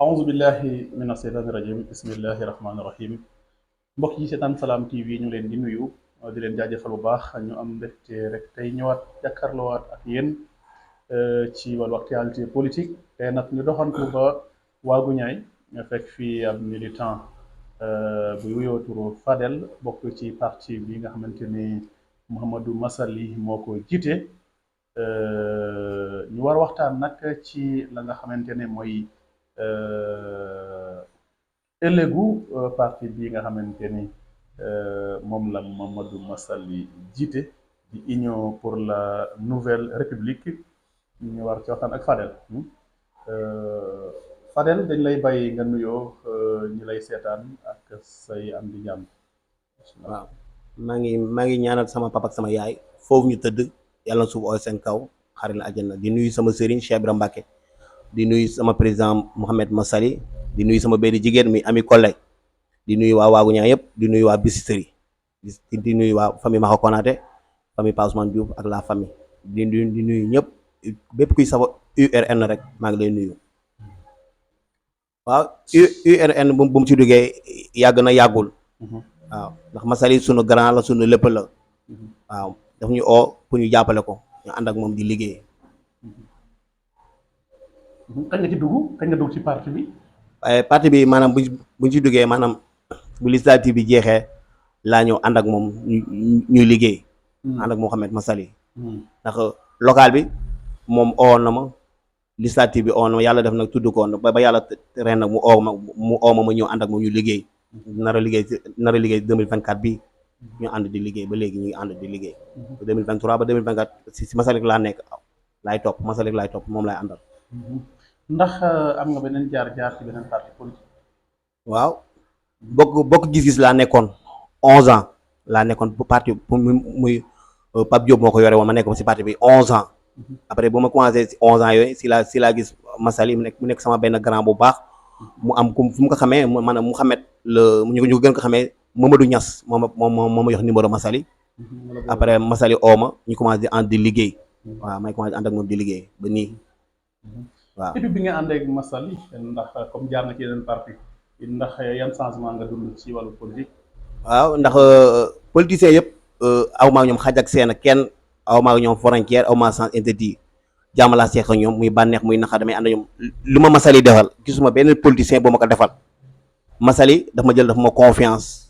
auzu billahi mina seytaani rajim bismillahi rahmaani rahim mbokk yi seetaan Salam TV ñu leen di nuyu di leen jaajëfal bu baax ñu am mbégte rek tey ñëwaat jàkkaarloowaat ak yéen ci wàllu actualité politique te nag ñu doxantu ba waagu ñaay nga fekk fii ab militant bu wuyoo turu Fadel bokk ci parti bi nga xamante ni Mouhamadou Massaly moo ko jiite ñu war waxtaan nag ci la nga xamante ne mooy ëllëgu parti bi nga xamante ni moom la Mamadou Massaly jiite di Union pour la Nouvelle République ñu war ci waxtaan ak Fadel Fadel dañ lay bàyyi nga nuyoo ñi lay seetaan ak say am di jàmm. waaw maa ngi ñaanal sama papa ak sama yaay foofu ñu tëdd yàlla na suuf ooy seen kaw xarit la àjjana di nuyu sama sëriñ Cheikh Ibrahima Mbacké di nuyu sama président Mouhamed Massaly di nuyu sama benn jigéen mi Ami Collé di nuyu waa waagu ñaa yëpp di nuyu waa Bisiteri di nuyu waa famille Maxa Konaté famille Pa Ousmane Diouf ak la famille di nuyu ñëpp bépp kuy safo URN rek maa ngi lay nuyu. waaw URN bu mu ci duggee yàgg na yàggul. waaw ndax Massaly sunu grand la sunu lépp la. waaw daf ñu oo pour ñu jàppale ko ñu ànd ak moom di liggéey. kañ nga dugg ci parti bi. waaye parti bi maanaam buñ ci duggee maanaam bu législative bi jeexee laa ñëw ànd ak moom ñuy liggéey. ànd ak Mouhamed Massaly. ndax local bi moom oo na ma législative bi oo na ma yàlla def nag tudd ko ba yàlla ren nag mu oo ma ñëw ànd ak moom ñu liggéey. nar a liggéey 2024 bi ñu ànd di liggéey ba léegi ñu ngi ànd di liggéey. 2023 ba 2024 si Massaly laa nekk laay topp Massaly laay topp moom laay àndal. ndax am nga beneen jaar-jaar ci beneen parti politique. waaw bokk gis-gis laa nekkoon 11 ans laa nekkoon bu parti muy Pape Diop moo ko yore woon ma nekkoon si parti bi 11 ans. après bu ma commencé si 11 ans yooyu si laa gis Massaly mu nekk sama benn grand bu baax. mu am fu mu ko xamee maanaam mu xamet ñu ko gën ko xamee Mamadou Niass moo ma jox numéro Massaly. après Massaly oo ma ñu commencé di ànd di liggéey. waaw may commencé ànd ak moom di liggéey ba nii. waaw depuis bi nga ànd ak Massaly ndax comme jaar na ci yeneen parti ndax yan changement nga dund ci wàllu politique. waaw ndax politiciens yëpp aw maa ñoom xaj ak seen kenn aw maa ñoom frontière aw maa sens interdit jàmm laa seex ak ñoom muy bànneex muy naxa damay ànd ñoom lu ma Massaly defal gisuma benn politicien boo ma ko defal Massaly daf ma jël daf ma confiance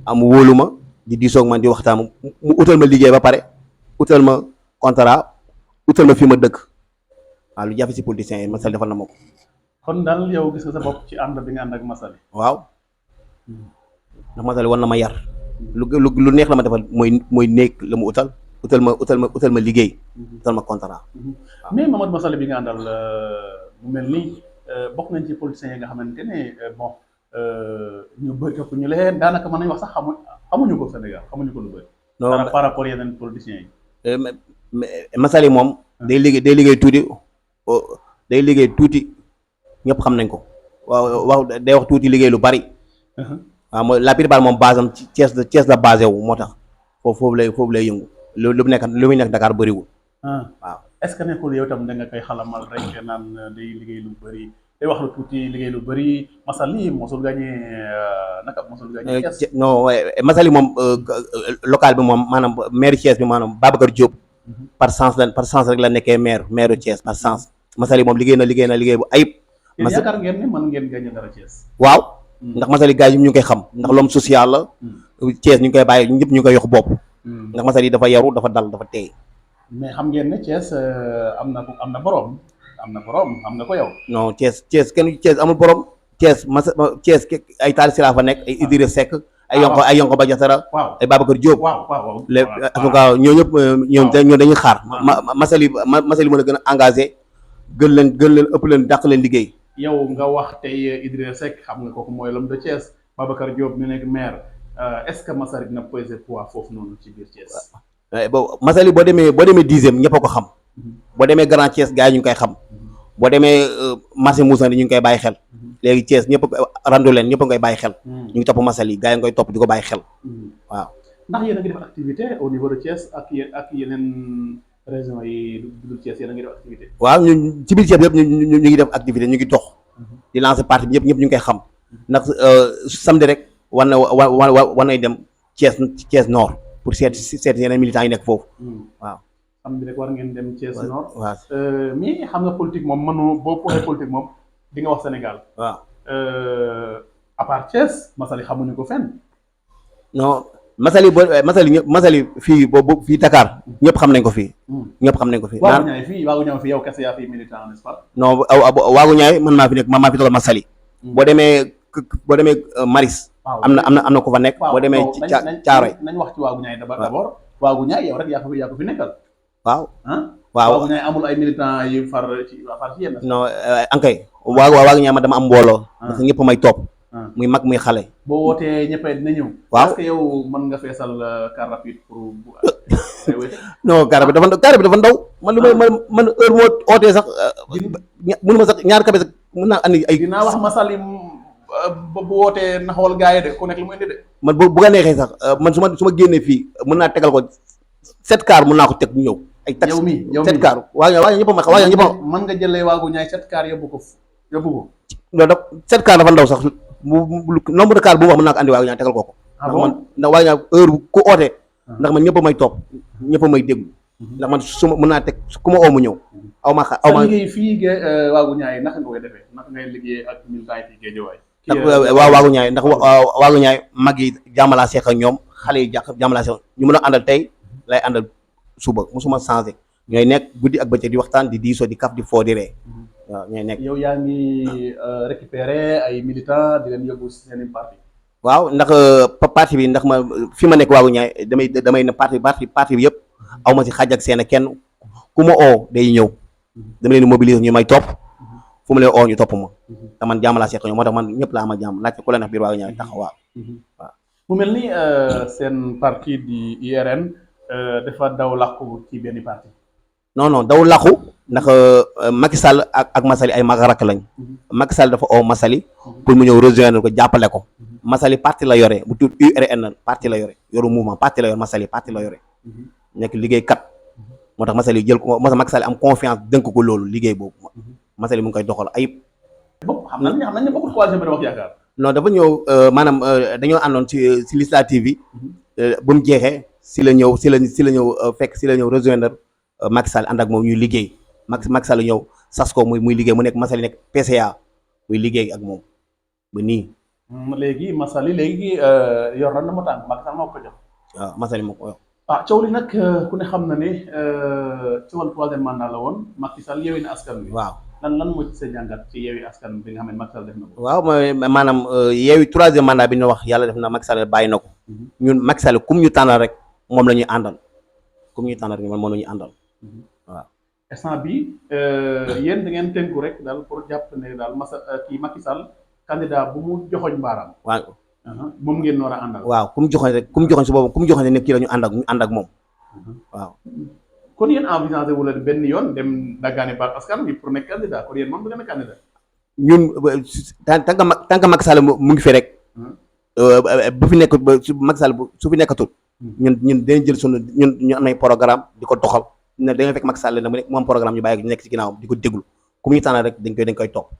am wóolu ma di diisoog man di waxtaan mu utal ma liggéey ba pare utal ma contrat utal ma fi ma dëkk. waaw lu jafe si politiciens yi Massaly defal na ma ko. kon daal yow gis nga sa bopp ci ànd bi nga ànd ak Massaly. waaw ndax Massaly war na ma yar lu neex la ma defal mooy néeg la mu utal ma liggéey. utal ma contrat. mais Mamadou Massaly bi nga àndal mu mel ni bokk nañ ci politiciens yi nga xamante ne bon ñu bëri topp ñu leen daanaka mën nañu wax sax xamuñu ko Sénégal xamuñu ko lu bëri. non par rapport yeneen politiciens yi. Massaly moom. day liggéey tuuti ñëpp xam nañ ko waaw day wax tuuti liggéey lu bari. waaw mooy la plupart moom base am ci Thiès la basé wu moo tax foofu lay yëngu lu muy nekk Dakar bëriwul. waaw est-ce que nekkul yow tam da nga koy xalamal rek naan day liggéey lu bëri day wax lu tuuti liggéey lu bëri Massaly mosul gagné Thiès. non Massaly moom local bi moom maanaam maire Thiès bi maanaam Babacar Diop. par sens rek la nekkee maire Thiès par sens Massaly moom liggéey na liggéey bu ayib. yaakaar ngeen ne mën ngeen gagné dara Thiès. waaw ndax Massaly gars yi ñu ngi koy xam ndax l'homme social la. Thiès ñu ngi koy bàyyi ñëpp ñu ngi koy yox bopp. ndax Massaly dafa yaru dafa dal dafa teey. mais xam ngeen ne Thiès am na borom xam nga ko yow. non Thiès amul borom Thiès Thiès ay Talla Sylla fa nekk ay Idrissa Seck. ay Yonko Ba Diattara. waaw ay Babacar Diop. waaw ñoo ñëpp ñoom dañuy xaar. Massaly mën a gën a engagé gën leen ëpp leen dàq leen liggéey. yow nga wax tey Idrissa Seck xam nga kooku mooy l'homme de Thiès Babacar Diop ñu nekk maire est-ce que Massaly dina peser poids foofu noonu ci biir Thiès. bon Massaly boo demee 10e ñëpp a ko xam. boo demee Grand Thiès gars yi ñu ngi koy xam. boo demee marché Moussa ñu ngi koy bàyyi xel. léegi Thiès ñëpp randu leen ñëpp a ngay bàyyi xel. ñu ngi topp Massaly gars yi nga koy topp di ko bàyyi xel. waaw ndax yéen a ngi def activité au niveau de Thiès ak yeneen régions yi dul Thiès yéen a ngi def activité. waaw ñun ci biir Thiès yëpp ñu ngi def activité ñu ngi dox. di lancer parti bi ñëpp ñu ngi koy xam ndax samedi rek war nañ dem Thiès Nord pour seet yeneen militants yi nekk foofu waaw. samedi rek war ngeen dem Thiès Nord. waaw mais xam nga politique moom mënu boo waxee politique moom di nga wax Sénégal. waaw à part Thiès Massaly xamuñu ko fenn. non Massaly fii boobu fii Dakar ñëpp xam nañ ko fii. ñëpp xam nañ ko fii. Waagu Ñaay fii yow kese yaa fi militant n'est-ce pas. non Waagu Ñaay man maa fi nekk maa fi toogal Massaly. boo demee Maris. am na ko fa nekk. boo demee Caaroy nañ wax ci Waagu Ñaay d'abord. Waagu Ñaay yow rek yaa ko fi nekkal. waaw. waaw Waagu Ñaay amul ay militants yu far ci yéen. non ankay Waagu Ñaay ma dama am mbooloo. ndax ñëpp may topp. muy mag muy xale. boo wootee ñëppay dina ñëw. waaw est-ce que yow mën nga feesal car rapide pour. non car bi dafa ndaw man lu may man heure moo ootee sax mënuma sax ñaar kabe sax mën naa andi ay. dinaa wax Massaly bu wootee naxawal gars yi de ku nekk lu mu indi de. man bu nga neexee sax man su ma génnee fii mën naa tegal ko 7 car mën naa ko teg mu ñëw. ay taxi yow mii 7 car waaw ñëpp a ma waaw ñëpp a mën nga jëlee Waagu Ñaay 7 car yóbbu ko. non 7 car dafa ndaw sax nombre de car bu mu wax mën naa ko andi Waagu Ñaay tegal ko. ndax man ndax Waagu Ñaay heure ku ootee. ndax man ñëpp a may topp ñëpp a may déglu. ndax man su ma mën naa teg ku ma oo mu ñëw. aw ma liggéey fii Waagu Ñaay naka nga koy defee naka ngay liggéey ak militants yi fii Guédiawaye. ndax Waagu Ñaay ndax Waagu Ñaay mag yi jàmmalaa seex ak ñoom xale yi jàmmalaa seex ñu mën a àndal tey lay àndal suba musuma changé ñooy nekk guddi ak bëccëg di waxtaan di diisoo di kaf di foo di ree waaw ñooy nekk. yow yaa ngi récupérer ay militants di leen yóbbu seen parti. waaw ndax parti bi ndax ma fi ma nekk Waagu Ñaay damay ne parti bi yëpp aw ma si xaaj ak seen kenn ku ma oo day ñëw dama leen mobiliser ñu may topp fu mu leen oo ñu topp ma te man jàmm laa seq ñoom moo tax man ñëpp laa ma jàmm laajte ku la neex biir Waagu Ñaay taxaw waaw. mu mel ni seen parti di IRN dafa daw làqu ci benn parti. non daw làqu ndax Macky Sall ak Massaly ay mag rakk lañ. Macky Sall dafa oo Massaly pour mu ñëw rejoindre ko jàppale ko. Massaly parti la yore bu tudd URN parti la yore yoru mouvement parti la yore Massaly parti la yore. nekk liggéeykat moo tax Massaly jël ko moo tax Macky Sall am confiance dënk ko loolu liggéey boobu Massaly mu ngi koy doxal ayib. bopp xam nañ ne bokkul coalition bi Bokk Yaakaar. non dafa ñëw maanaam dañoo àndoon ci législative yi bu mu jeexee si la ñëw rejoindre Macky Sall ànd ak moom ñuy liggéey Macky Sall ñëw sas ko muy liggéey mu nekk Massaly nekk PCA muy liggéey ak moom ba nii. léegi Massaly yor na ma tànk Macky Sall moo ko jox. waaw Massaly moo ko yor. coow li nag ku ne xam na ne ci wàllu troisième mandat la woon Macky Sall yeewi na askan wi. waaw lan moo ci sa jàngat ci yeewi askan bi nga xam ne Macky Sall def na ko. waaw mooy maanaam yeewi troisième mandat bi ñu wax yàlla def na Macky Sall bàyyi na ko. ñun Macky Sall kum ñu tànnal rek moom la ñuy àndal kum ñu tànnal rek moom la ñuy àndal waaw. instant bi yéen da ngeen tënku rek daal pour jàpp ne daal Macky Sall candidat bu mu joxoñ baaraam. waaw. moom ngeen war a àndal. waaw ku mu joxoñ si boobu ku mu joxoñ ne kii la ñu ànd ak moom waaw. kon yéen envisagé wu leen benn yoon dem daggaane baat askan bi pour nekk candidat kon yéen moom du ngeen candidat. ñun tant que Macky Sall mu ngi fi rek. bu fi nekk Macky Sall su fi nekkatul. ñun dañuy jël sunu ñu am ay programme di ko doxal ne dañoo fekk Macky Sall nag mu am programme ñu bàyyi ñu nekk ci ginnaawam di ko déglu ku mu ñu tànnal rek dañ koy topp.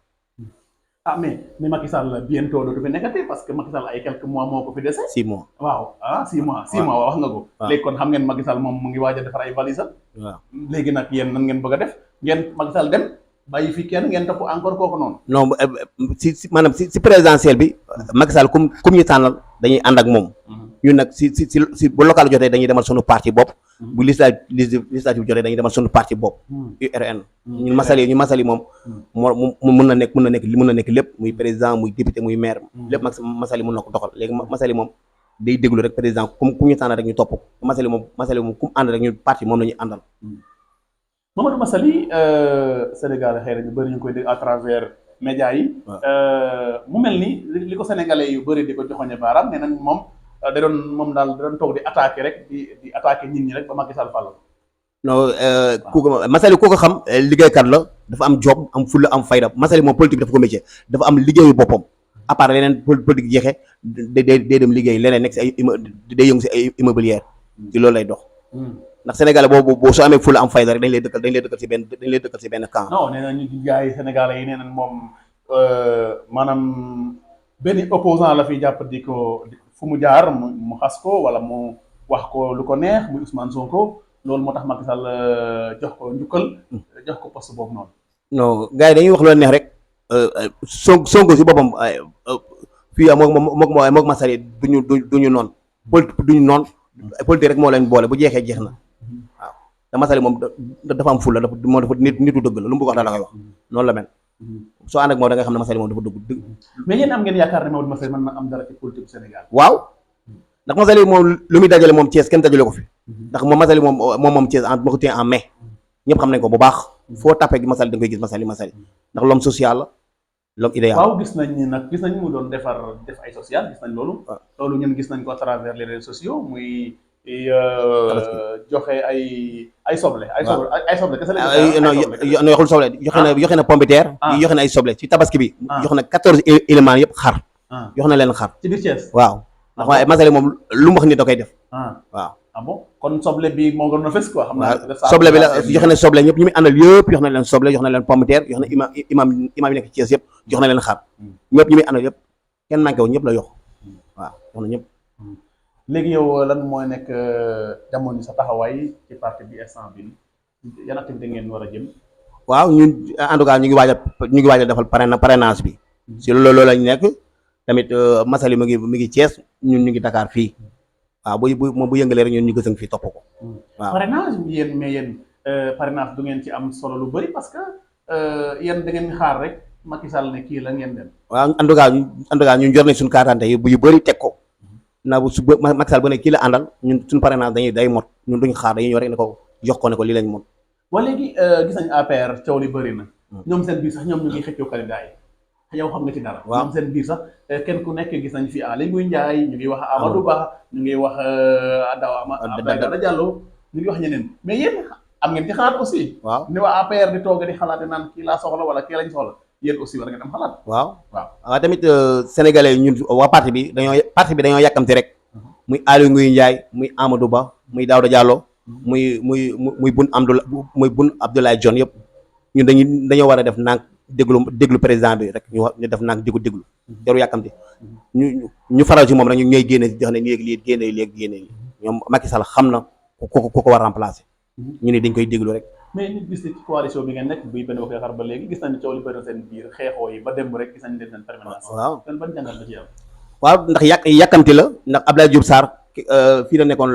mais Macky Sall bientôt dootu fi nekkati parce que Macky Sall ay quelques mois moo ko fi dese. 6 mois. waaw 6 mois. 6 mois wax nga ko. léegi kon xam ngeen Macky Sall moom mu ngi waaj a defar ay valises. waaw léegi nag yéen nan ngeen bëgg a def ngeen Macky Sall dem bàyyi fi kenn ngeen topp encore kooku noonu. non maanaam si présidentielle bi Macky Sall comme ñu tànnal dañuy ànd ak moom. ñun nag si bu local jotee dañuy demal sunu parti bopp. bu législative jotee dañuy demal sunu parti bopp. URN. ñun Massaly moom. mën na nekk lépp muy président muy député muy maire. lépp Massaly mën na ko doxal léegi Massaly moom day déglu rek président ku ñu tànnal rek ñu topp Massaly moom ku mu ànd rek ñun parti moom la ñuy àndal. Mamadou Massaly Sénégal xëy na ñu bëri ñu koy dégg à travers médias yi. mu mel ni li ko sénégalais yu bëri di ko joxoñe baaraam nee nañ moom da doon toog di attaqué rek di attaqué nit ñi rek ba Macky Sall fàll. non Massaly ku ko xam liggéeykat la dafa am job am fulla am fayda Massaly moom politique dafa ko métier dafa am liggéeyu boppam à part leneen politique jeexee day dem liggéey leneen nekk si ay day yëngu si ay immobilière ci loolu lay dox. ndax Sénégalais boo soo amee fulla am fayda rek dañ lay dëkkal si benn camp. non nee nañu gars yi Sénégalais yi nee nañ moom maanaam benn opposant la fi jàpp di ko fu mu jaar mu xas ko wala mu wax ko lu ko neex muy Ousmane Sonko loolu moo tax Macky Sall jox ko njukkal jox ko poste boobu noonu. non gars yi dañuy wax lu neex rek Sonko si boppam fii moom Massaly duñu noon politique duñu noon politique rek moo leen boole bu jeexee jeex na waaw te Massaly moom dafa am fulla dafa nitu dëgg la lu mu bëgg wax daal la koy wax noonu la mel soo ànd ak moom da nga xam ne Massaly moom dafa dëgg. mais yéen am ngeen yaakaar ne Maodo Massaly mën na am dara ci politique Sénégal. waaw ndax Massaly moom lu muy dajale moom Thiès kenn dajale ko fi ndax moom Massaly moom Thiès ma ko téye en mai ñëpp xam nañ ko bu baax foo tapé gi Massaly da nga koy gis Massaly ndax l'homme social la l'homme idéal. waaw gis nañ ni nag gis nañ mu doon def ay social gis nañ loolu. loolu ñun gis nañ ko à travers les réseaux sociaux muy joxe ay soble. ay soble kese la non yoxul soble joxe na pomme de terre. joxe na ay soble ci tabaski bi. joxe na 14 éléments yëpp xar. jox na leen xar. ci biir Thiès. waaw ndax waaye Massaly moom lu mu wax ni da koy def. waaw. ah bon kon soble bi moo gën a fës quoi. xam naa soble bi la joxe na soble ñëpp ñu muy àndal yëpp jox na leen soble jox na leen pomme de terre jox na imam yi nekk Thiès yëpp jox na leen xar ñëpp ñu muy àndal yëpp kenn manqué wu ñëpp la yox waaw jox na ñëpp. léegi yow lan mooy nekk jamono sa taxawaay ci parti bi instant bi yan activité ngeen war a jëm. waaw ñun en tout cas ñu ngi waaj a defal parrainage bi si loolu lañ nekk tamit Massaly mu ngi Thiès ñun ñu ngi Dakar fii. waaw bu yëngalee rek ñun ñu gësëng fii topp ko. waaw parrainage yéen parrainage du ngeen ci am solo lu bëri parce que yéen da ngeen xaar rek Macky Sall ne kii la ngeen dem. waaw en tout cas ñun jor nañ suñu carte d'identité yu bëri teg ko na bu su Macky Sall bu ne kii la àndal ñun suñu parrainage day mot ñun duñ xaar dañuy ñëw rek ne ko jox ko ne ko lii lañ mot. wala léegi gis nañ APR coow li bëri na. ñoom seen biir sax ñoom ñu ngi xëccoo candidat yi. yow xam nga ci dara. waaw ñoom seen biir sax kenn ku nekk gis nañ fi Aly Ngouille Ndiaye ñu ngi wax Amadou Ba ñu ngi wax Abdoulaye Diallo ñu ngi wax ñeneen mais yéen am ngeen ci xalaat aussi. waaw ni waa APR di toog di xalaat naan kii laa soxla wala kii lañ soxla yéen aussi war ngeen am xalaat. waaw tamit sénégalais ñun waa parti bi dañoo yàkkamti rek muy Aly Ngouille Ndiaye muy Amadou Ba muy Daouda Diallo muy Boun Abdallah Dionne yëpp ñun dañoo war a def nànk déglu président bi rek ñu def naag déglu jaru yàkkamti ñu faral ci moom rek ñu ñooy génne jox ne léegi génne ñoom Macky Sall xam na ku ko war remplacer ñu ne dañ koy déglu rek. mais ñu gis ci coalition bi ngeen nekk buy benn bokk yaakaar ba léegi gis nañu coow li bëri na seen biir xeexoo yi ba démb rek gis nañu leen seen permanence. waaw kon ban jàngat la ci am. waaw ndax yàkkamti la ndax Abdoulaye Diouf Sarr fii la nekkoon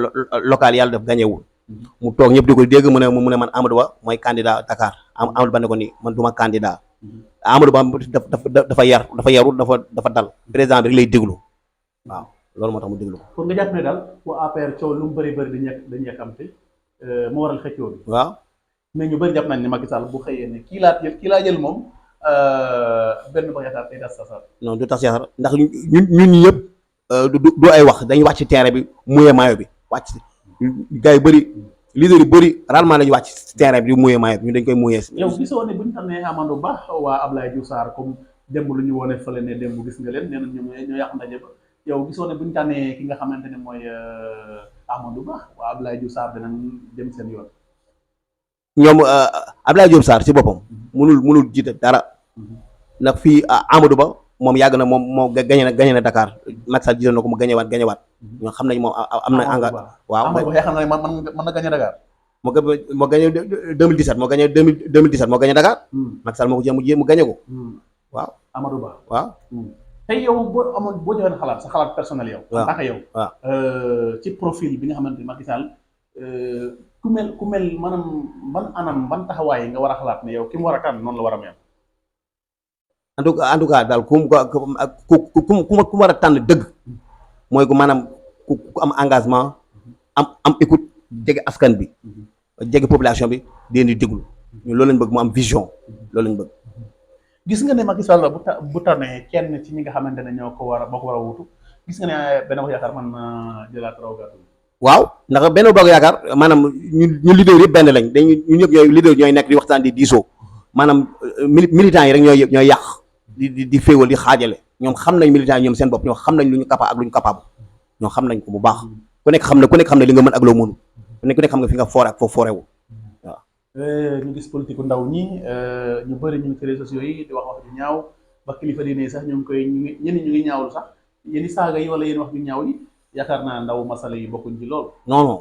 local yàlla def gañewul mu toog ñëpp di ko dégg mu ne man Amadou Ba mooy candidat Dakar Amadou Ba ne ko ni man duma candidat Amadou Ba dafa yaru dafa dal président bi rek lay déglu waaw loolu moo tax mu déglu ko. pour nga jàpp ne daal waa APR coow lu mu bëri dañuy yàkkamte moo waral xëccoo bi. waaw mais ñu bëri jàpp nañ ne Macky Sall bu xëyee ne kii laa jël moom benn ba yaakaar day tas tasar. non du tas yaakaar ndax ñun ñi ñëpp du ay wax dañuy wàcc ci terrain bi muyee maayo bi wàcc gars yu bëri leader yu bëri rarement lañu wàcc ci terrain bi di muyee maayo bi ñu dañ koy muyee. yow gisoo ne bu ñu tànnee Amadou Ba waa Abdoulaye Diouf Sarr comme démb lu ñu wone fële ne démb gis nga leen nee na ñoo yàq ndaje ba yow gisoo ne bu ñu tànnee ki nga xamante ne mooy Amadou Ba waa Abdoulaye Diouf Sarr dinañ dem seen yoon. ñoom Abdoulaye Diouf Sarr ci boppam mënul jiite dara ndax fii Amadou Ba moom yàgg na moom gañe na Dakar Macky Sall jiite na ko mu gañewaat ñoo xam nañ moom am na engagement. waaw Amadou Ba yaakaar naa ne mën na gañe Dakar. moo gañe 2017 moo gañe 2017 moo gañe Dakar. Macky Sall moo ko jéem mu gañe ko. waaw Amadou Ba waaw. tey yow boo joxee xalaat sa xalaat personnel yow. waaw en tant que yow. ci profil bi nga xamante ni Macky Sall ku mel maanaam ban taxawaay nga war a xalaat ne yow ki mu war a tànn noonu la war a mel. en tout cas daal ku war a tànn dëgg mooy ku maanaam ku am engagement am écoute jege askan bi jege population bi di leen di déglu ñu loolu lañ bëgg mu am vision loolu lañ bëgg. gis nga ne Macky Sall bu tànnee kenn ci ñi nga xamante ne moo ko war a wutu gis nga ne benn wax yaakaar man na jëlaat raw gàddu. waaw ndax benn bokk yaakaar maanaam ñu leader yëpp benn lañ ñu ñëpp ñooy leader ñooy nekk di waxtaan di diisoo maanaam militants yi rek ñooy yàq di féewal di xaajale ñoom xam nañ militants yi ñoom seen bopp ñoom xam nañ lu ñu capable ak lu ñu capable ñoom xam nañ ko bu baax ku nekk xam ne li nga mën ak loo mënu ku nekk xam nga fi nga foore ak foofu foorewu waaw. ñu gis politique ndaw ñi ñu bëri ñu ngi ci réseaux sociaux yi di wax ju ñaaw ba kilifa diine sax ñu ngi koy ñu ngi ñaawlu sax yéen i saaga yi wala yéen wax ñu ñaaw yi yaakaar naa ndaw masala yi bokkuñ ci lool. non non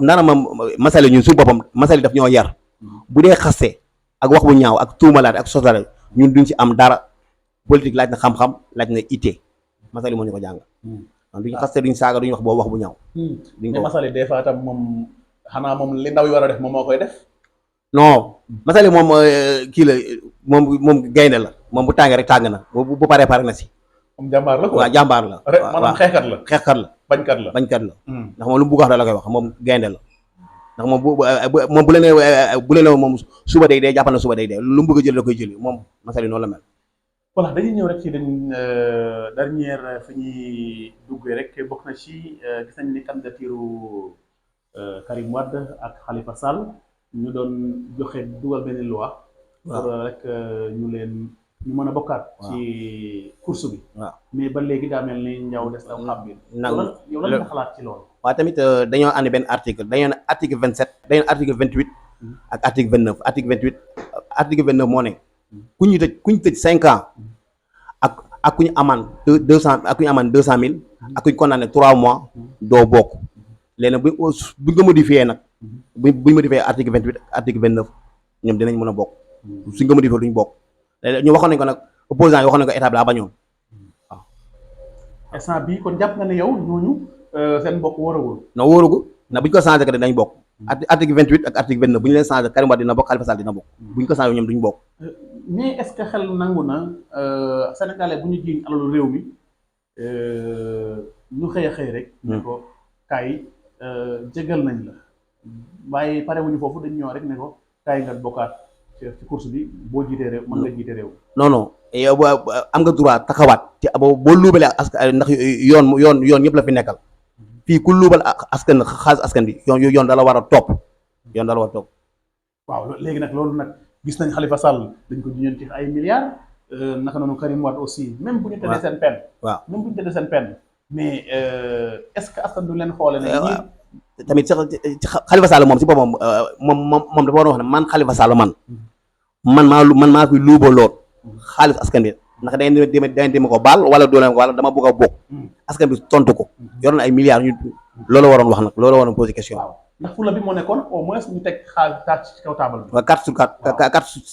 nana ma masale ñun su boppam masale daf ñoo yar bu dee xaste ak wax bu ñaaw ak tuumalaat ak sosale ñun duñ ci am dara politique laaj na xam-xam laaj na ité masale moo ñu ko jàng duñ xaste duñ saaga duñ wax boobu wax bu ñaaw duñ ko masale des fois tam moom xanaa moom li ndaw yi war a def moom moo koy def. non masale moom kii la moom gaynde la moom bu tàngee rek tàng na bu paree pare na si. moom jàmbaar la quoi waaw jàmbaar la. maanaam xeexkat la. xeexkat la bañkat la. ndax moom lu mu bëgg wax la koy wax moom gaynde la ndax moom moom bu la nee moom suba day dee jàppal na suba day dee lu mu bëgg a jël da koy jëli moom masale noonu la mel. voilà dañuy ñëw rek ci dernière fi ñuy duggee rek bokk na ci gis nañ ni candidature Karim Wade ak Khalifa Sall ñu doon joxe dugal benn loi. pour rek ñu mën a bokkaat. ci course bi. waaw mais ba léegi daa mel ni njaw des na xam bi. yow lan nga xalaat ci loolu. waaw tamit dañoo andi benn article dañoo ne article 27 dañoo ne article 28 ak article 29 article 28 article 29 moo ne ku ñu tëj 5 ans ak ku ñu amande 200 ak ku ñu amande 200 000 ak ku ñu condamné 3 mois doo bokk léegi nag buñ ko modifié nag buñ modifié article 28 article 29 ñoom dinañ mën a bokk suñ ko modifié duñ bokk ñu waxoon nañ ko nag opposant yi waxoon nañ ko état bi daa bañoon waaw. instant bii kon jàpp nga ne yow ñooñu seen bokk wóoragul. non wóoragul ndax buñ ko changé que dañ bokk. article 28 ak article 29 bu ñu leen changé Karim Wade dina bokk Khalifa Sall dina bokk. buñ ko changé ñoom duñ bokk. mais est-ce que xel nangu na sénégalais bu ñu jiiñ alalu réew mi ñu xëy a xëy rek. ne ko kaay jégal nañ la waaye pare wuñu foofu dañ ñëw rek ne ko kaay nga bokkaat ci course bi boo jiitee réew mën nga jiite réew. non non yow am nga droit taxawaat ci boo luubalee askan ndax yoon ñëpp la fi nekkal fii ku luubal askan xaalis askan bi yoon dala war a topp yoon dala war a topp. waaw léegi nag loolu nag gis nañ Khalifa Sall dañ ko jiñoon ci ay milliards naka noonu Karim Wade aussi même bu ñu tëddee seen peine. waaw même bu ñu tëddee seen peine mais est-ce que askan du leen xoole ne ñii tamit Khalifa Sall moom si boppam moom dafa war a wax ne man Khalifa Sall man maa fi luubaloon xaalis askan bi ndax dañ dem ko baal wala doo leen ko wala dama bëgg a bokk askan bi tontu ko yor na ay milliards ñu loolu waroon wax nag loolu waroon posé question. waaw ndax fula bi moo nekkoon au moins ñu teg xaalis ci kaw taabal bi. waaw carte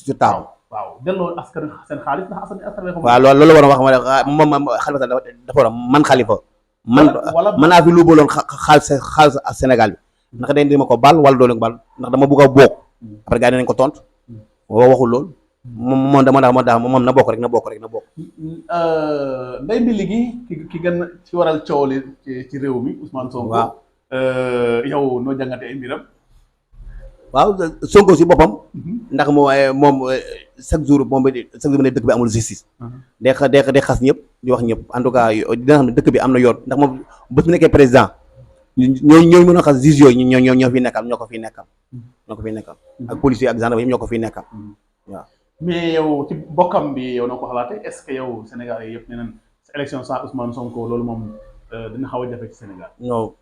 sur table. waaw delloo askan seen xaalis ndax askan bi. waaw loolu waroon wax moom Khalifa Sall dafa war a man Khalifa. man naa fi luubaloon xaalis Sénégal bi ndax dañ dem ko baal wala doo leen ko baal ndax dama bëgg a bokk après gars yi dinañ ko tontu waxul loolu. moom na bokk rek na bokk. ndey mbi ligi ki gën ci waral coow li ci réew mi Ousmane Sonko. waaw yow noo jàngate ay mbiram. waaw Sonko si boppam. ndax moom chaque jour ne dëkk bi amul justice. day xas ñëpp di wax ñëpp en tout cas dina xam ne dëkk bi am na yoon ndax moom bés bu nekkee président ñoo mën a xas juge yooyu ñoo ko fi nekkal. ak policier ak gendarme yi ñoo ko fi nekkal waaw. mais yow ci bokkam bi yow noo ko xalaatee est-ce que yow Sénégal yi yëpp nee nañ élection sans Ousmane Sonko loolu moom dina xaw a jafe ci Sénégal. non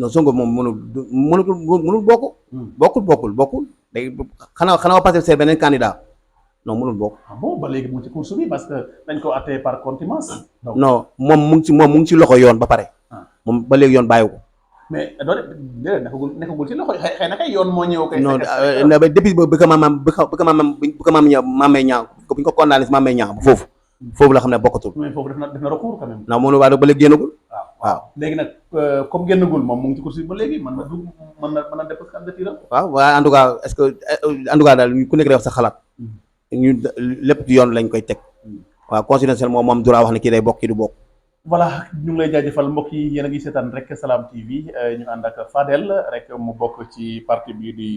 Sonko moom mënul bokk. bokkul day xanaa passé ser beneen candidat non mënul bokk. ah bon ba léegi mu ngi ci course bi parce que dañ ko attee par contumace. non moom mu ngi ci loxo yoon ba pare. moom ba léegi yoon bàyyi ko. mais déedéet nekkagul ci loxo xëy na kay yoon moo ñëw. kay non depuis bu ko maam ñaa bu ñu ko condamné si maam ñaa foofu la xam ne bokkatul. mais foofu def na recours quand même. non mënu waa ba léegi génnagul. waaw léegi nag comme génnagul moom mu ngi ci course bi ba léegi mën na déposer candidature. waaw en tout cas est-ce que en tout cas daal ku nekk day wax sa xalaat. ñu lépp ci yoon lañ koy teg. waaw constitutionnel moom droit wax ne kii day bokk kii du bokk. voilà ñu ngi lay jaajëfal mbokk yi yéen a ngi seetaan rek Salam TV ñu ànd ak Fadel rek mu bokk ci parti bi di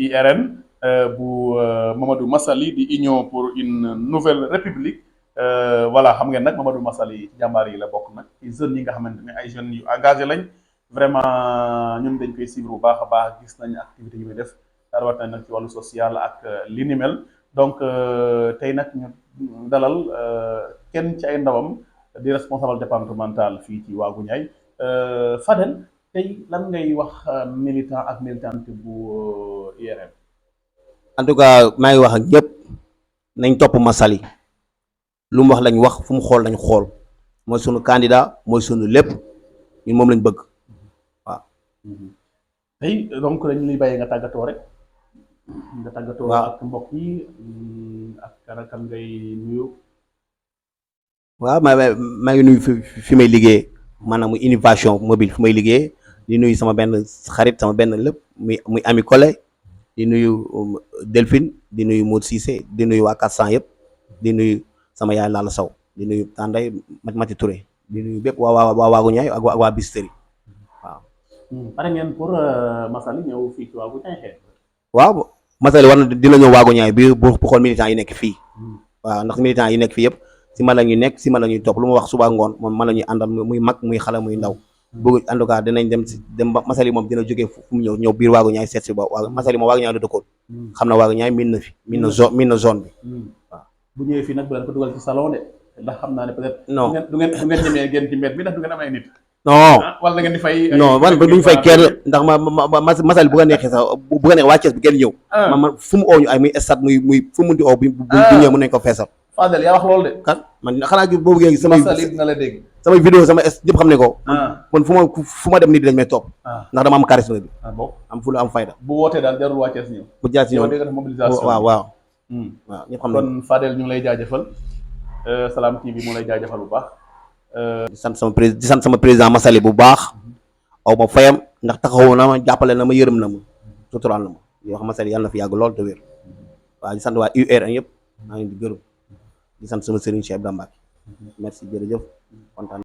IRN bu Mamadou Massaly di Union pour une nouvelle république voilà xam ngeen nag Mamadou Massaly jàmbaar yi la bokk nag ci jeunes yi nga xamante ne ay jeunes yu engagé lañ vraiment ñun dañ koy suivre bu baax a baax gis nañ activité yi muy def rawatina nag ci wàllu social ak li ni mel donc tey nag ñu dalal kenn ci ay ndawam di responsable départemental fii ci Waagu Ñaay Fadel tey lan ngay wax militant ak militante bu IRN. en tout cas maa ngi wax ak ñëpp nañ topp Massaly lu mu wax lañ wax fu mu xool lañ xool mooy sunu candidat mooy sunu lépp ñun moom lañ bëgg waaw. tey donc dañu lay bàyyi nga tàggatoo rek. nga tàggatoo waaw ak mbokk yi ak kan ngay nuyu. waaw maa ngi nuyu fi may liggéey maanaam muy innovation mobile fi may liggéey di nuyu sama benn xarit sama benn lépp muy Ami Collé di nuyu Delphine di nuyu Modou Cissé di nuyu waa 400 yëpp di nuyu sama yaay Lalla Sow di nuyu Tanday Mati Touré di nuyu bépp waa Waagu Ñaay ak waa Bisteri waaw. pare ngeen pour Massaly ñëw fii ci Waagu Ñaay. waaw Massaly war na dina ñëw Waagu Ñaay bi bu xool militants yi nekk fii waaw ndax militants yi nekk fii yëpp si man la ñuy nekk si man la ñuy topp lu ma wax suba ngoon moom man la ñuy àndal muy mag muy xale muy ndaw. bëgg en tout cas dinañ dem ba Massaly moom dina jógee fu mu ñëw biir Waagu Ñaay seet si ba waa Massaly moom Waagu Ñaay la dëkkoon xam na Waagu Ñaay miin na fi miin na zone bi waaw. bu ñëwee fii nag bu leen ko dugal ci salon de ndax xam naa ne peut-être. non du ngeen ñemee génn ci mbedd bi ndax du ngeen am ay nit. non wala ngeen di fay. non man duñ fay kenn ndax Massaly bu ko neexee sax bu ko neexee waa Thiès bi kenn ñëw. man fu mu oo ñu ay muy stade muy fu mu munti oo bu ñëwee mën nañ ko feesal. Fadel yaa wax loolu de. kan man xanaa boo bëggee samay Massaly dina la dégg. samay vidéo sama ñëpp xam ne ko. man fu ma dem nit dañ may topp. ndax dama am charisme bi. bon am fu am fayda. bu wootee daal jarul waa Thiès ñëw. bu jaar si ñëw dégg nga mobilisation. waaw waaw ñëpp xam ne kon Fadel ñu ngi lay jaajëfal Salam TV mu lay jaajëfal bu baax. di sant sama président Massaly bu baax aw ma fayam ndax taxawu na ma jàppale na ma yërëm na ma suturaal na ma yoo xam Massaly yàlla na fi yàgg lool te wér waaw di sant waa UR yëpp maa ngi di gërëm di sant sama sëriñ Cheikh Ibrahima Mbacke merci jërëjëf kontaan